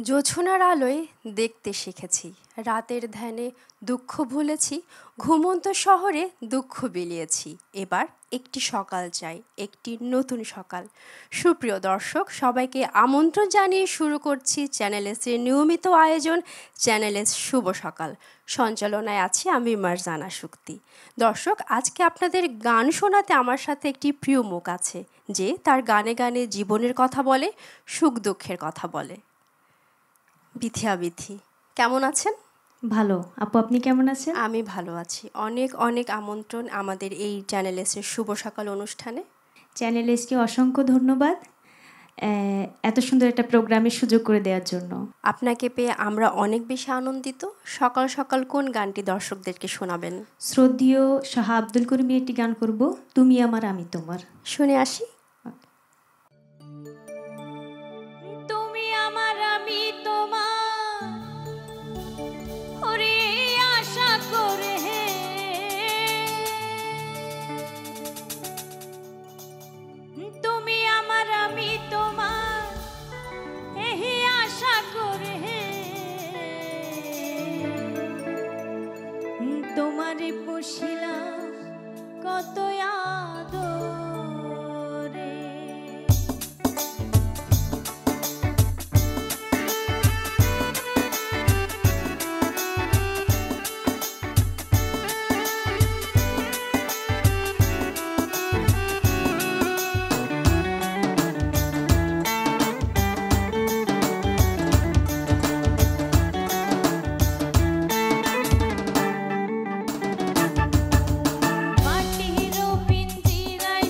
জোছনার আলোয় দেখতে শিখেছি, রাতের ধ্যানে দুঃখ ভুলেছি, ঘুমন্ত শহরে দুঃখ বিলিয়েছি। এবার একটি সকাল চাই, একটি নতুন সকাল। সুপ্রিয় দর্শক, সবাইকে আমন্ত্রণ জানিয়ে শুরু করছি চ্যানেল এসের নিয়মিত আয়োজন চ্যানেল এস শুভ সকাল। সঞ্চালনায় আছি আমি মারজানা শুক্তি। দর্শক, আজকে আপনাদের গান শোনাতে আমার সাথে একটি প্রিয় মুখ আছে, যে তার গানে গানে জীবনের কথা বলে, সুখ দুঃখের কথা বলে। বিথিয়া বিথি, কেমন আছেন? ভালো আপু, আপনি কেমন আছেন? আমি ভালো আছি। অনেক অনেক আমন্ত্রণ আমাদের এই চ্যানেল এসের শুভ সকাল অনুষ্ঠানে। চ্যানেল এসকে অসংখ্য ধন্যবাদ এত সুন্দর একটা প্রোগ্রামের সুযোগ করে দেওয়ার জন্য। আপনাকে পেয়ে আমরা অনেক বেশি আনন্দিত। সকাল সকাল কোন গানটি দর্শকদেরকে শোনাবেন? শ্রদ্ধেয় শাহ আব্দুল করিমের একটি গান করব, তুমি আমার আমি তোমার। শুনে আসি। তুমি আমার আমি তোমার, ওরে আশা করে তুমি আমার আমি তোমার, এই আশা করে তোমারে পুষিলাম কত আদরে। মাটির পিঞ্জিরায়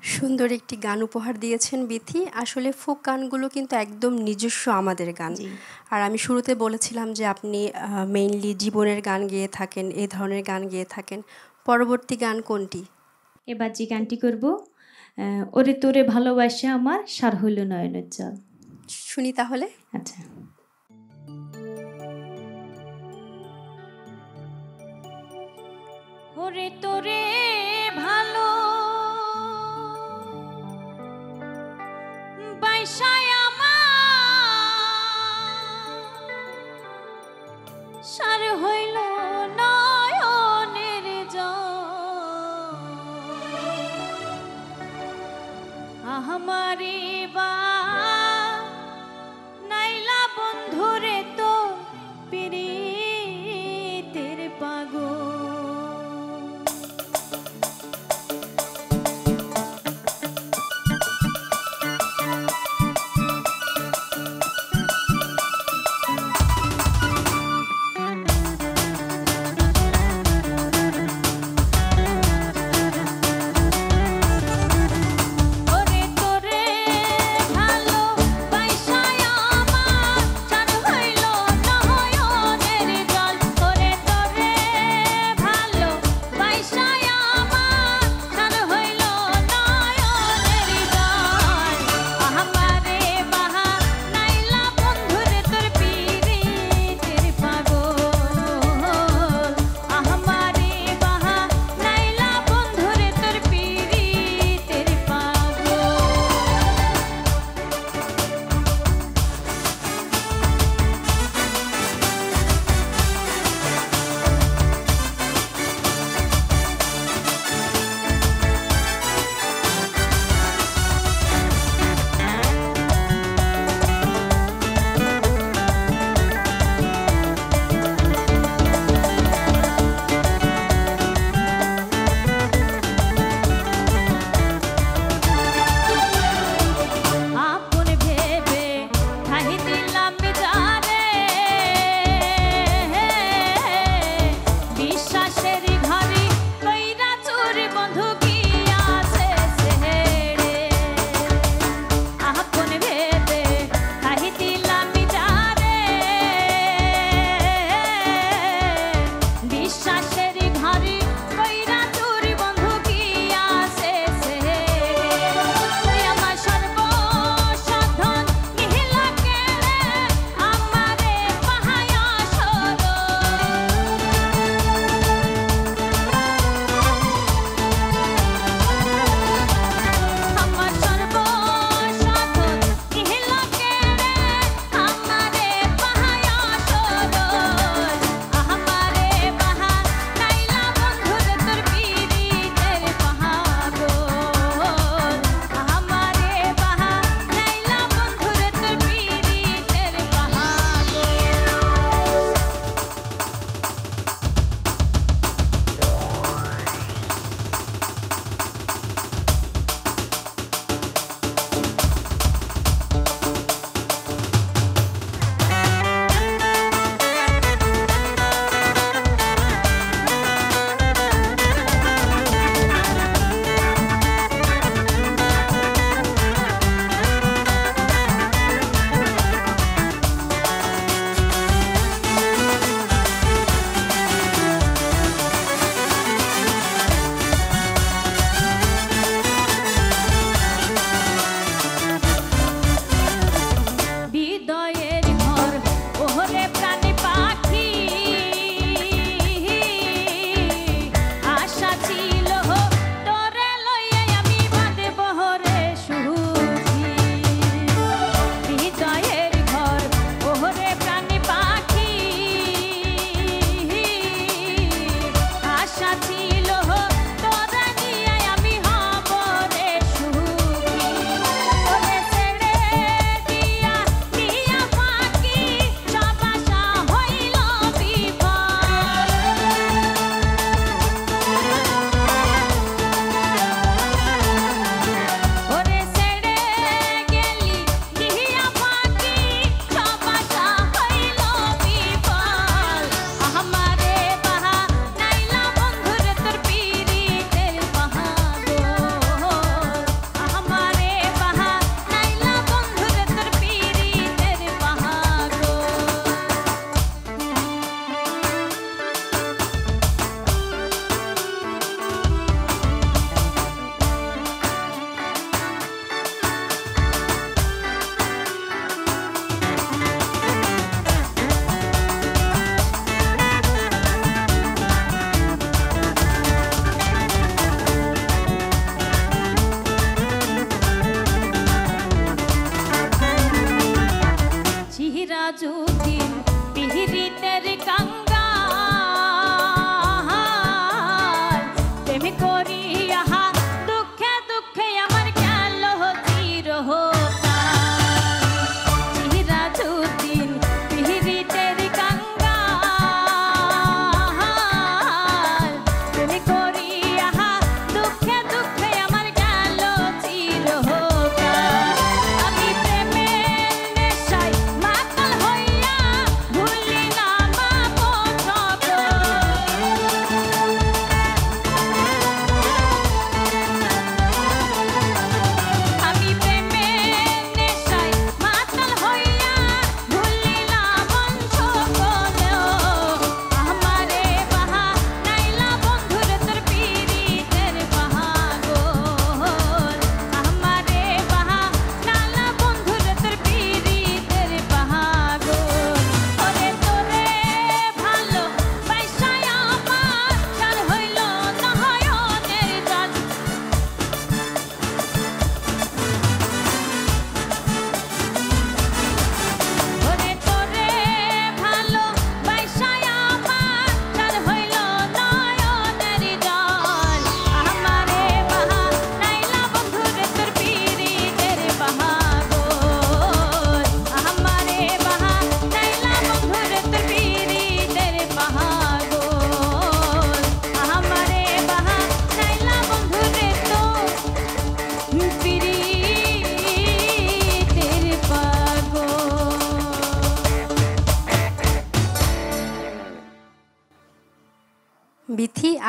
সুন্দর একটি গান উপহার দিয়েছেন বিথি। আসলে ফোক গানগুলো কিন্তু একদম নিজস্ব আমাদের গান। জি। আর আমি শুরুতে বলেছিলাম যে আপনি মেইনলি জীবনের গান গেয়ে থাকেন, এই ধরনের গান গেয়ে থাকেন। পরবর্তী গান কোনটি? এবার যে গানটি করব, ওরে তোরে ভালোবাসা আমার সার হইল নয়নের জল। শুনি তাহলে। আচ্ছা। ওরে তোরে ভালো বাইসায় আমার সার হইল নয়নের জল। আমারে বা নাইলা বন্ধুরে তো পিরিতের পাগল। ওরে তোরে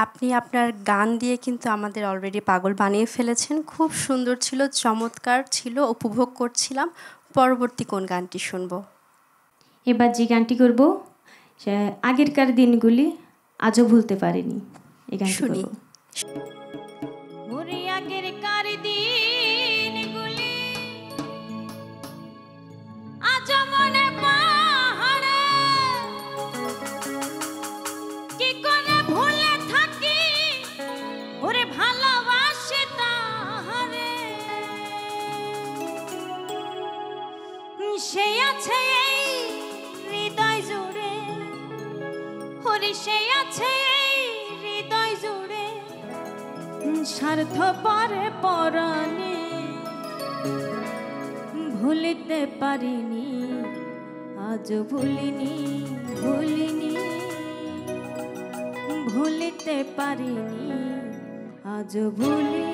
আপনি আপনার গান দিয়ে কিন্তু আমাদের অলরেডি পাগল বানিয়ে ফেলেছেন। খুব সুন্দর ছিল, চমৎকার ছিল, উপভোগ করছিলাম। পরবর্তী কোন গানটি শুনবো? এবার যে গানটি করব আগেরকার দিনগুলি আজও ভুলতে পারিনি, এই গানটি শুনি। করব। ওরে আগেরকার দিনগুলি আজও মনে পড়ে, কি করে ভুলে থাকি ওরে ভালোবাসি তাহারে, সে আছে এই হৃদয় জুড়ে, ওরে সে আছে এই হৃদয় জুড়ে, স্বার্থ পরে পরাণে ভুলিতে পারিনি, আজও ভুলিনি, ভুলিনি, ভুলিতে পারিনি, আজও ভুলিনি।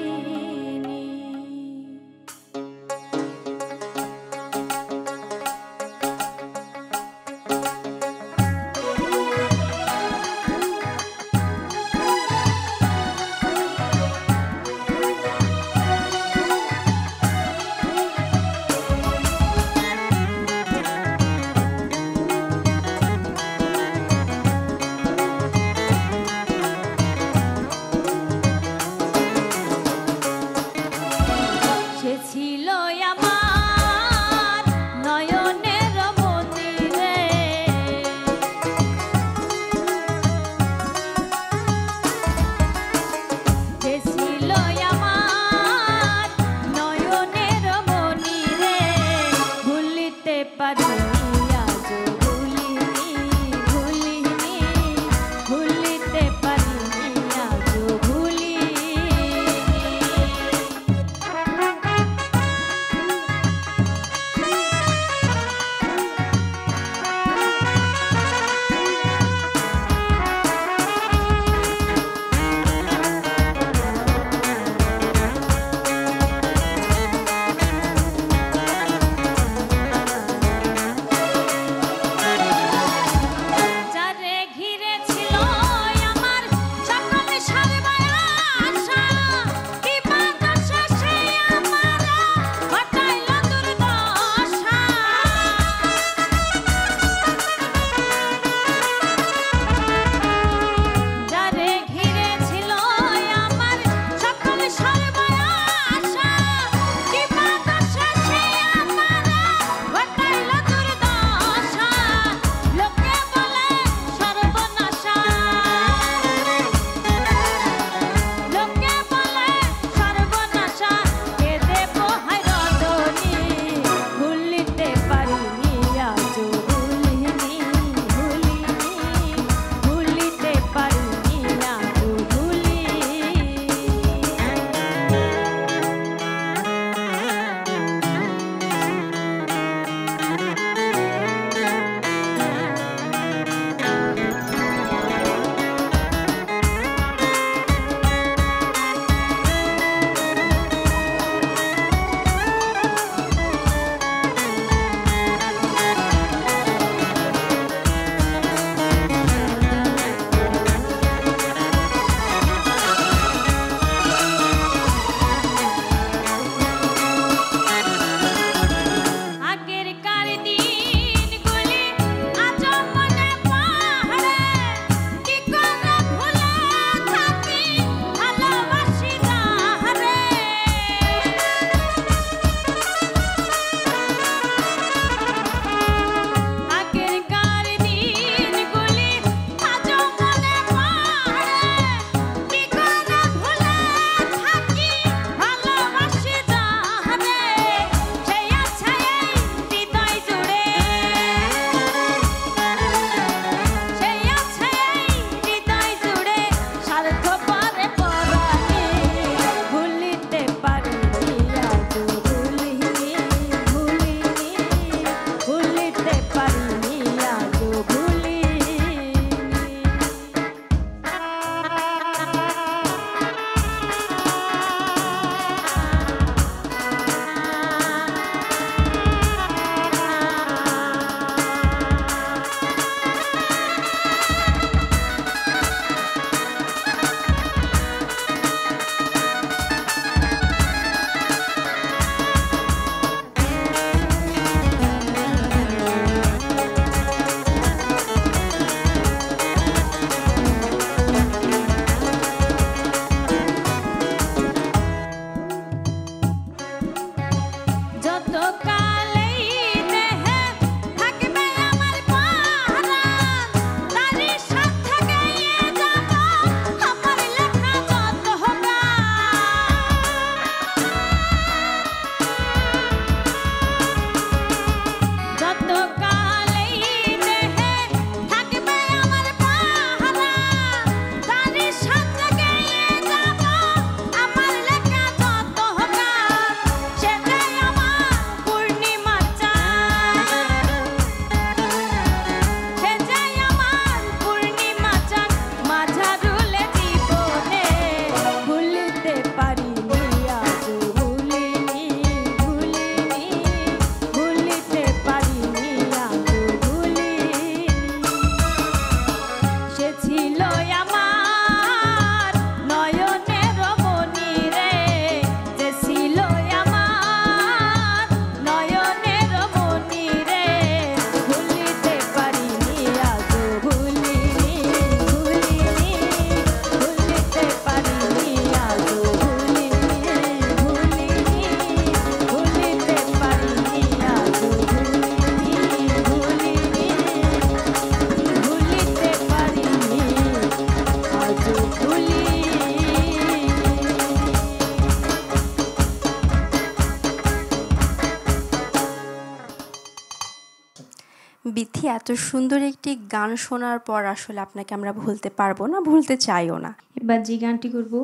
বিথি, এত সুন্দর একটি গান শোনার পর আসলে আপনাকে আমরা ভুলতে পারবো না, ভুলতে চাইও না। এবার যে গানটি করব,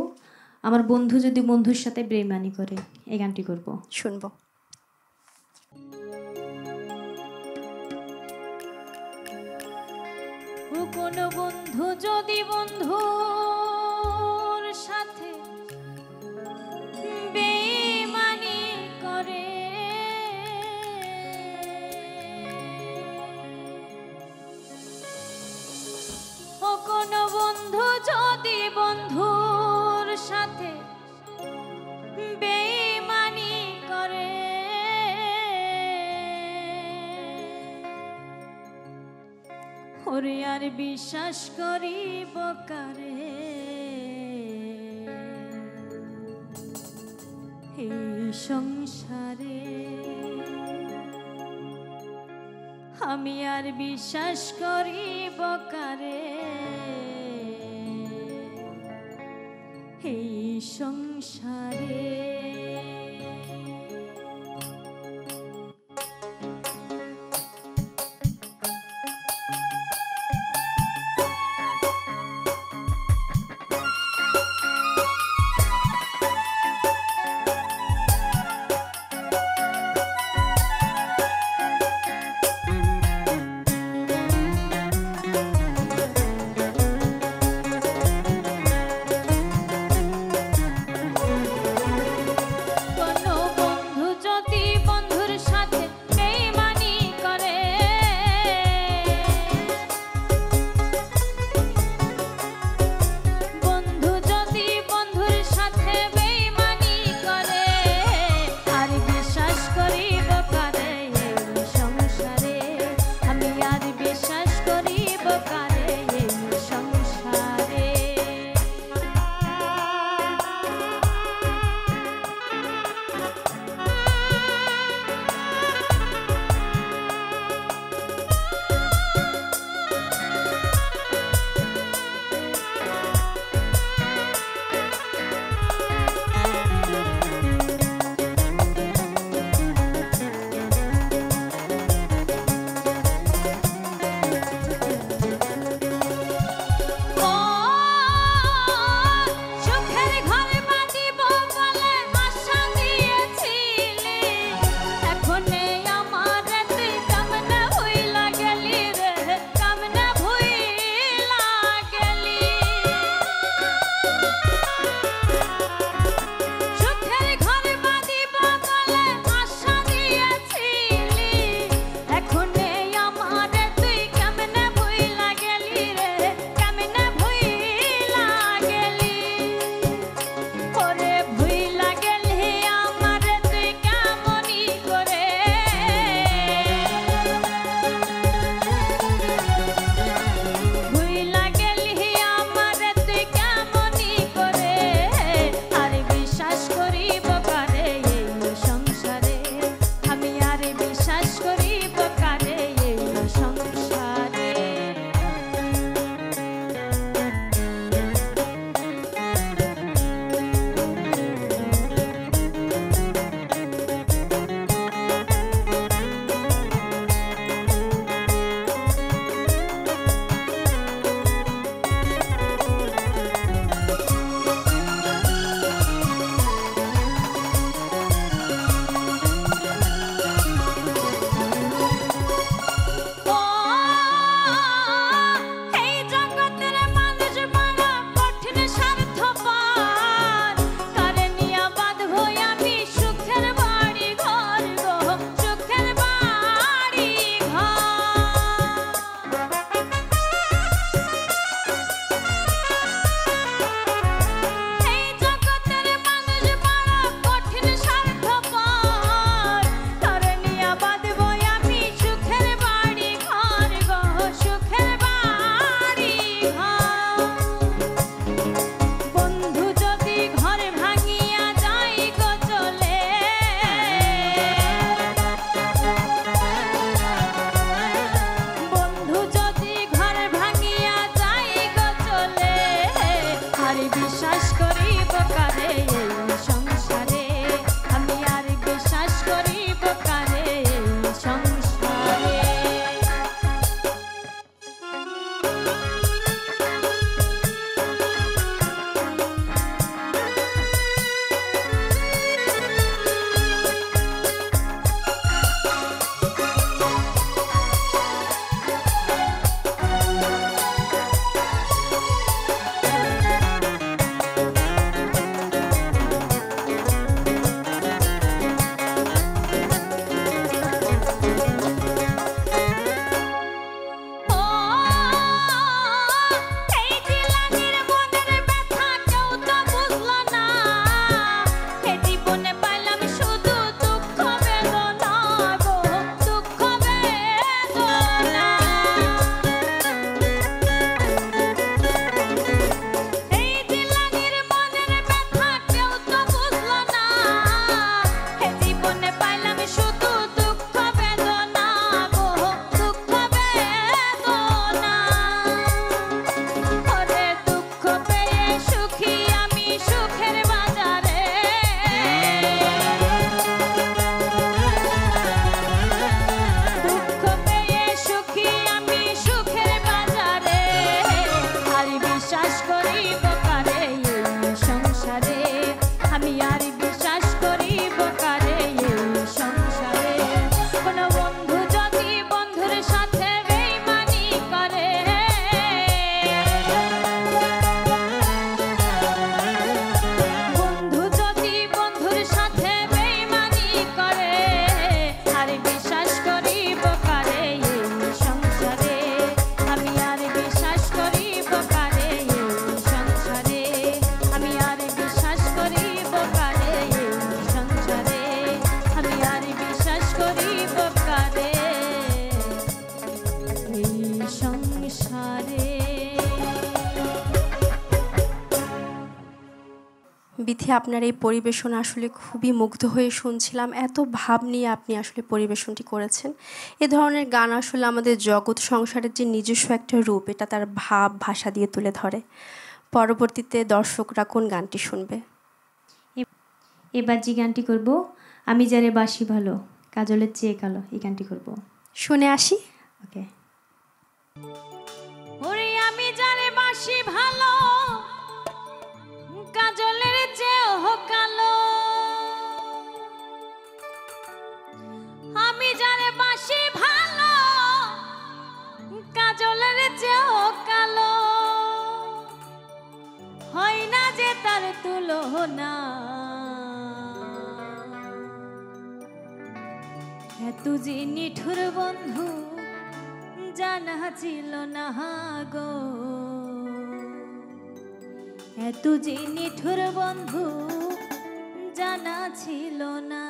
আমার বন্ধু যদি বন্ধুর সাথে বেইমানি করে, এই গানটি করব। শুনবো। কোনো বন্ধু যদি বন্ধুর সাথে বেইমানি করে, ও কোনো বন্ধু যদি বন্ধুর সাথে বেইমানি করে, ওরে আর বিশ্বাস করিব কারে, এই সংসারে আমি আর বিশ্বাস করিব কারে, এই সংসারে। বিথি, আপনার এই পরিবেশন আসলে খুবই মুগ্ধ হয়ে শুনছিলাম। এত ভাব নিয়ে আপনি আসলে পরিবেশনটি করেছেন। এ ধরনের গান আসলে আমাদের জগৎ সংসারের যে নিজস্ব একটা রূপ, এটা তার ভাব ভাষা দিয়ে তুলে ধরে। পরবর্তীতে দর্শকরা কোন গানটি শুনবে? এবার যে গানটি করব, আমি যারে বাসি ভালো কাজলের চেয়ে কালো, এই গানটি করব। শুনে আসি। ওকে। ওরে আমি যারে বাসি ভালো কাজলের চেয়েও কালো, আমি যারে বাসি ভালো কাজলের চেয়েও কালো, হয় না যে তার তুলনা, এত যে নিঠুর বন্ধু জানা ছিল না গো, এত যে নিঠুর বন্ধু জানা ছিল না।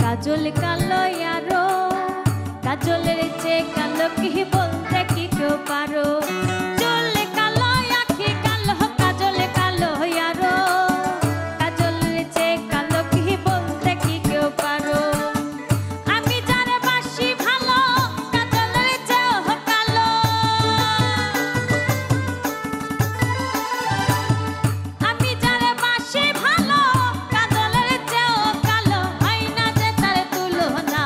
কাজল কালো ইয়ারো, কাজলের চেয়ে কালো কি বলতে কি কেউ পারো, চুল কালো আখি কালো, কাজল কালো ইয়ারো, কাজলের চেয়ে কালো কি বলতে কি কেউ পারো, আমি যারে বাসি ভালো কাজলের চেয়েও কালো, আমি যারে বাসি ভালো কাজলের চেয়েও কালো, হয় না যে তার তুলনা,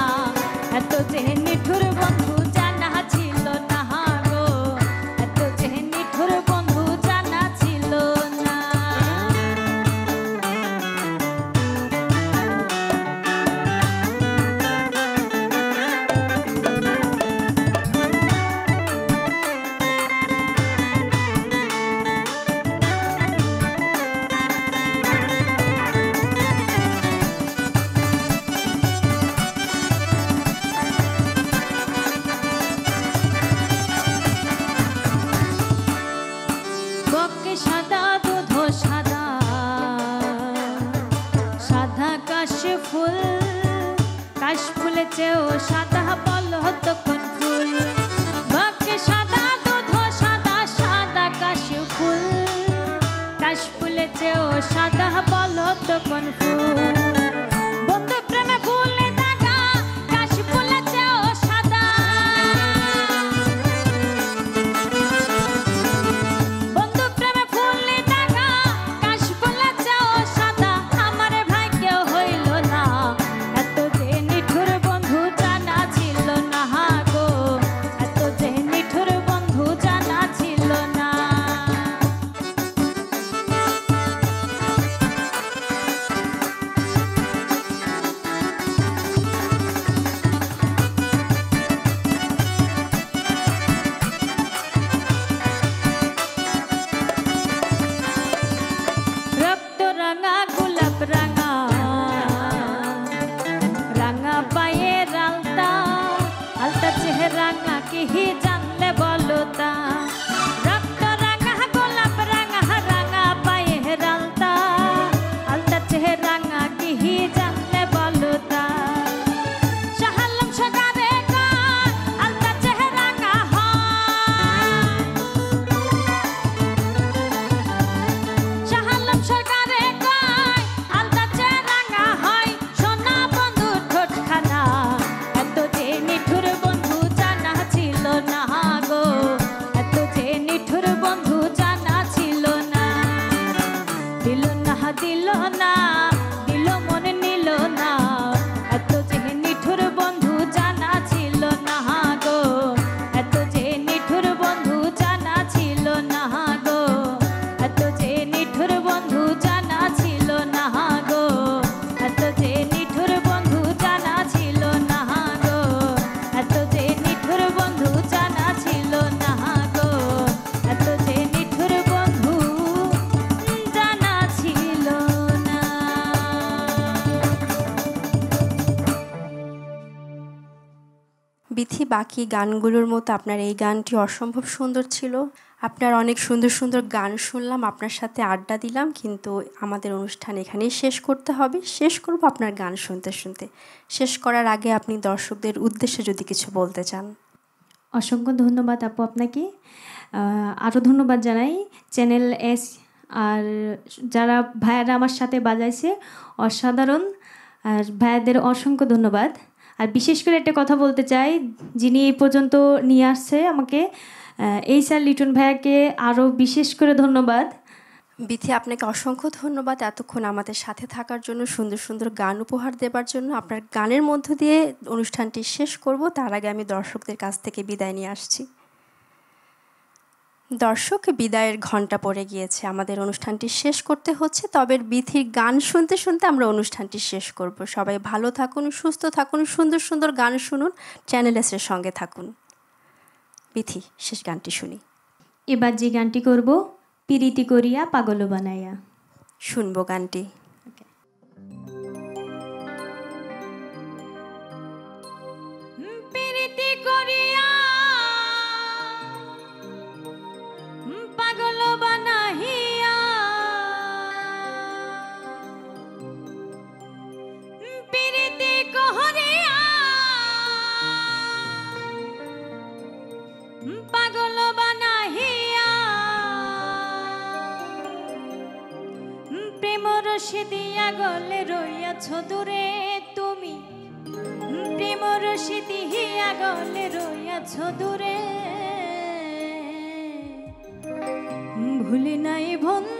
এত যে নিঠুর বন্ধু জানা ছিল না গো, এত যে নিঠুর বন্ধু জানা ছিল না। বকে সাদা দুধ সাদা, সাদা কাশ ফুল, কাশ ফুলে চেয়েও সাদা বলো তো কোন ফুল, বকে সাদা দুধ সাদা, সাদা কাশ ফুল, কাশ ফুলে চেয়েও সাদা বলো তো কোন ফুল, বন্ধু প্রেমে ফুলে দাগা, কাশ ফুলে চেয়েও সাদা, বন্ধু প্রেমে ফুলে দাগা, কাশ ফুলে চেয়েও সাদা, আমার ভাগ্য হইল না, এত যে নিঠুর বন্ধু জানা বাকি গানগুলোর মতো আপনার এই গানটি অসম্ভব সুন্দর ছিল। আপনার অনেক সুন্দর সুন্দর গান শুনলাম, আপনার সাথে আড্ডা দিলাম, কিন্তু আমাদের অনুষ্ঠান এখানেই শেষ করতে হবে। শেষ করব আপনার গান শুনতে শুনতে। শেষ করার আগে আপনি দর্শকদের উদ্দেশ্যে যদি কিছু বলতে চান। অসংখ্য ধন্যবাদ আপু আপনাকে। আরও ধন্যবাদ জানাই চ্যানেল এস আর যারা ভাইয়ারা আমার সাথে বাজাইছে, অসাধারণ। আর ভাইয়াদের অসংখ্য ধন্যবাদ। আর বিশেষ করে একটা কথা বলতে চাই, যিনি এই পর্যন্ত নিয়ে আসছে আমাকে, এই স্যার লিটন ভাইয়াকে আরও বিশেষ করে ধন্যবাদ। বিথি, আপনাকে অসংখ্য ধন্যবাদ এতক্ষণ আমাদের সাথে থাকার জন্য, সুন্দর সুন্দর গান উপহার দেবার জন্য। আপনার গানের মধ্য দিয়ে অনুষ্ঠানটি শেষ করব, তার আগে আমি দর্শকদের কাছ থেকে বিদায় নিয়ে আসছি। দর্শক, বিদায়ের ঘন্টা পড়ে গিয়েছে, আমাদের অনুষ্ঠানটি শেষ করতে হচ্ছে। তবে বিথির গান শুনতে শুনতে আমরা অনুষ্ঠানটি শেষ করব। সবাই ভালো থাকুন, সুস্থ থাকুন, সুন্দর সুন্দর গান শুনুন, চ্যানেল এসের সঙ্গে থাকুন। বিথি, শেষ গানটি শুনি। এবার যে গানটি করব, পিরিতি করিয়া পাগল বানাইয়া। শুনবো গানটি। পিরিতি করিয়া পাগল বানাইয়া, পিরিতি করিয়া পাগল বানাইয়া, প্রেম রসে দিয়া গলে রইয়াছ দূরে তুমি, প্রেম রসে দিয়া গলে রইয়াছ দূরে, ভুলি নাই বন্ধু